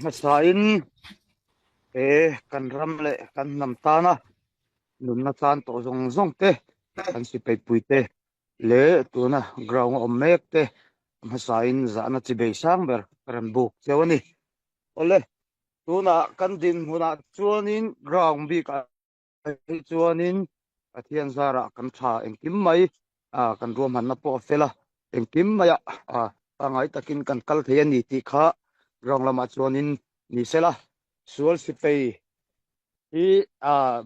masain kan ram le kan nam ta na nun na chan to zong zong te kan si pe pui te le tu na ground om mek te masain za na chi be sang ber ran buk chewani ole tu na kan din huna chuanin ground bi ka chuanin athian zara kan tha engkim mai kan rom han na po fela engkim maya angai takin kan kal thei ni ti kha ground lama chuanin ni sela sual si pe hi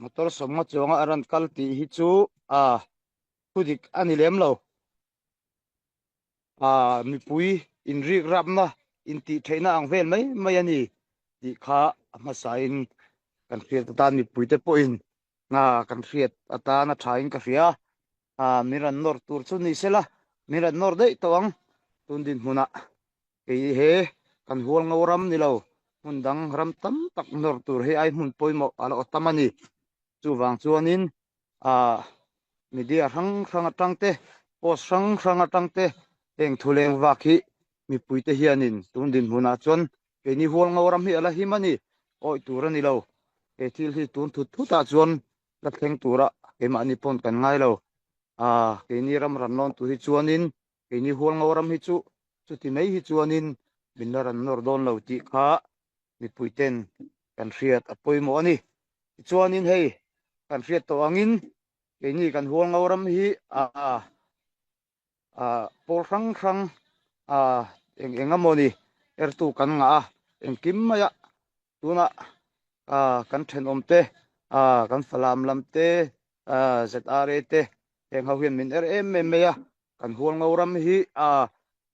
motor somma chonga aran kal ti hi chu pudik ani lem lo mi pui in ri ram na in ti theina ang vel mai ani ti kha ma sain kan khiat ta mi pui te po in nga kan khiat ata na thain ka ria miran nor tur chu ni sela miran nor dei tawang tundin huna ke he kan hual ngoram ni lo mundang ram tam tak nor tur he ai mun poimo ala otamani chuwang chuanin media rang atangte post rang atangte eng thuleng wakhi mi puite hianin tundin huna chon ke ni hual ngoram hi ala himani oi turani lo ke thil hi tun thu ta chuan la thleng tura ke ma ni pon kan ngai lo ke ni ram non tu hi chuanin ke ni hual ngoram hi chu ti nei hi chuanin binaran nor don lo ti kha mi puiten kan riat apoimo ani chuanin hei kan riat to angin ke ni kan hual ngoram hi por rang engamoni ertu kan nga engkim maya tuna kan then omte kan falam lamte zare te eng hawin min em meya kan hual ngoram hi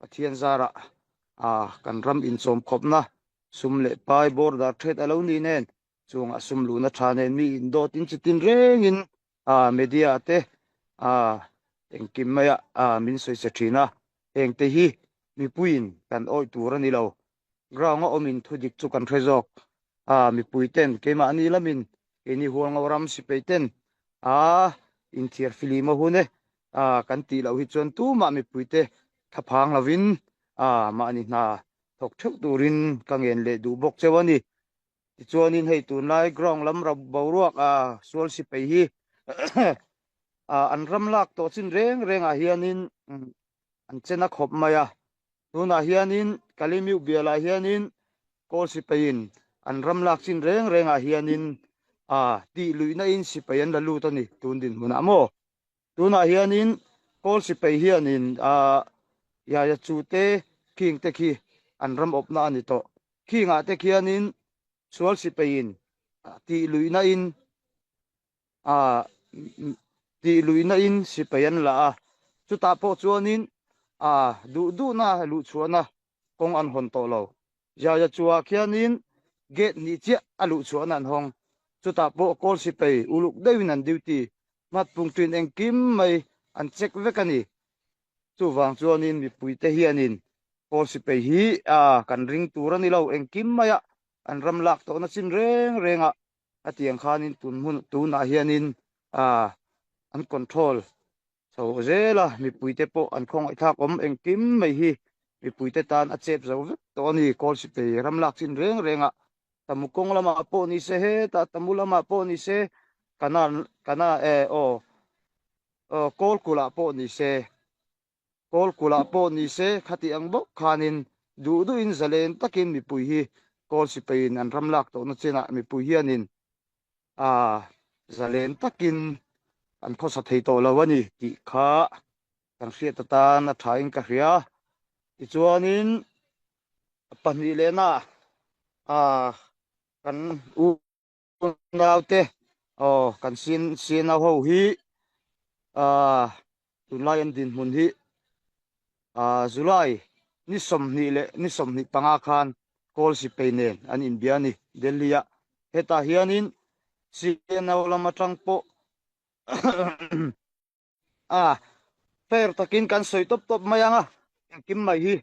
athian zara kan ram in som khopna sumle pai bor da thet alo ni nen chunga sumlu na thane mi indo tin chitin rengin media te engkim maya min soi se thina eng te hi mi puin kan oi turani lo grawnga omin thudik chu kan threzok mi puiten kema ani lamin eni hual ngoram si peiten in thiar filima hune kan ti lo hi chon tu ma mi puite thaphang lovin ma ani na thok thuk turin kangen le du bok chewani ti chuanin hei tun lai ground lam ra boruak sual si pe hi an ram lak to chin reng hianin an chena khop maya tuna hianin kalimiu biala hianin kol si pein an ram lak chin reng hianin ti luina in si pein la lu to ni tundin muna mo tuna hianin kol si pe hianin ya chute king te khi an ram op na ani to kinga te khianin sual si pein ti luina in ti luina in si pein la chuta po chuanin du na lu chuana kong an hon to lo ya chua khianin get ni che alu chuan an hong chuta po kol si pe uluk dewin an duty mat pung twin eng kim mai an check vekani chuwang chuanin mi puite hianin kol si pe hi kan ring turani lo eng kim maya an ram lak to na chin renga atiang khanin tu na hianin an control so zela mi puite po an khong ai thak om eng kim mai hi mi puite tan a chep zo to ni kol si pe ram lak chin renga tamukong lama po ni se he tamulama po ni se kana kol kula po ni se kol kula po ni se khati ang bok khanin du in zalen takin mi pui hi kol si pe an ram lak to na chena mi pui hianin zalen takin an pho sa thei to lawani ti kha kan hriat ta na thain ka hria ti chuanin pani lena kan u naute kan sin na ho hi tunlai an din mun hi July ni som ni panga khan kol si peinen an inbiani delhi heta hianin siena lama tangpo per takin kan soi top mayanga kim mai hi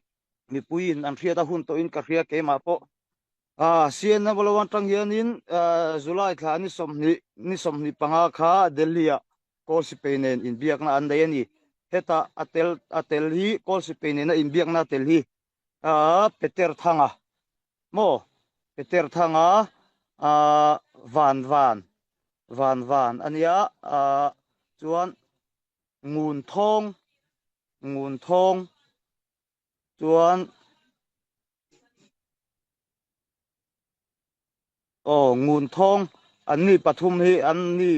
mi puin an hriata hun to in ka hria ke ma po siena bolawan tang hianin July kha ni som ni panga kha delhi kol si peinen in biak na andai ani heta atel hi kol si peinen na in biak na tel hi peter thanga mo Peter thanga van ania chuan ngun thong chuan ngun thong an ni pathum hi an ni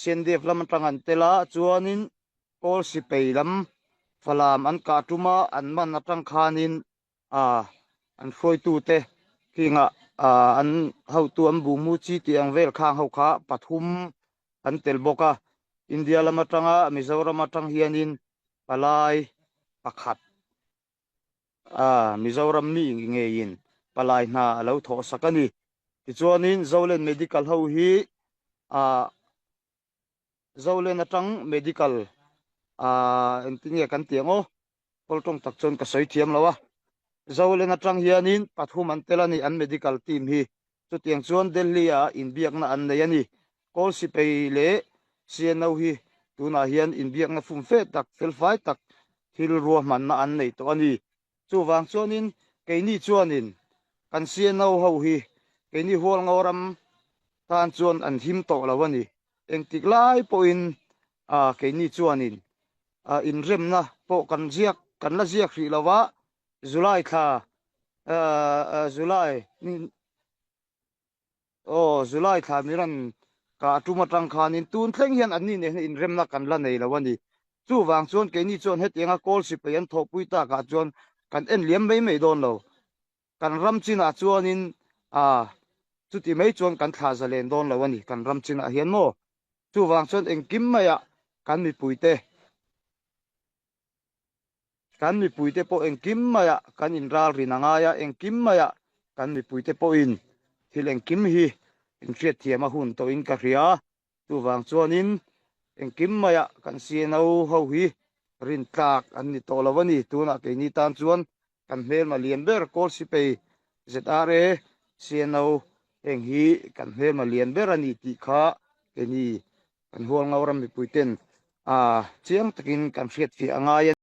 siandev lam atang an tela chuanin kol si peilam falam an ka tuma an man atang khanin an hroi tu te kinga an ho tu an bu mu chi tiang vel khang ho kha pathum an tel boka India lam atanga Mizoram atang hianin palai pakhat Mizoram mi ngein palai na lo tho sakani ti chuanin Zolen medical ho hi Zolen atang medical engineer kan tiango poltong tak chon ka soi thiam lawa Zolen atang hianin pathum an telani an medical team hi chu tiang chuan Delhi in biak na an nei ani kol si pei le sianau hi tuna hian in biak na fum fe tak felfai tak thil ruah man na an nei to ani chu wang chuanin keini chuanin kan sianau ho hi keini hol ngoram tan chuan an him to lawani engtik lai po in keini chuanin in remna po kan la ziak ri lawa July tha July tha miran ka tuma tang khanin tun thleng hian an ni ne in remna kan la nei lawani chu wang chuan keini chuan hetinga kol si pe an thopui ta ka chuan kan en liam mei don lo kan ram china chuanin chuti mai chuan kan thla zalen don lawani kan ram china hian mo chu wang chuan engkim maya kan mi puite po engkim maya kan in ral rinanga ya engkim maya kan mi puite po in thil engkim hi in riat thiama hun to in ka ria chu wang chuanin engkim maya kan siano ho hi rin tlak an ni to lawani tuna ke ni tan chuan kan hmel ma lian ber kol si pe ZRA siano eng hi kan hmel ma lian ber ani ti kha ke ni kan hual ngauram mi puiten chiang takin kan riat fi anga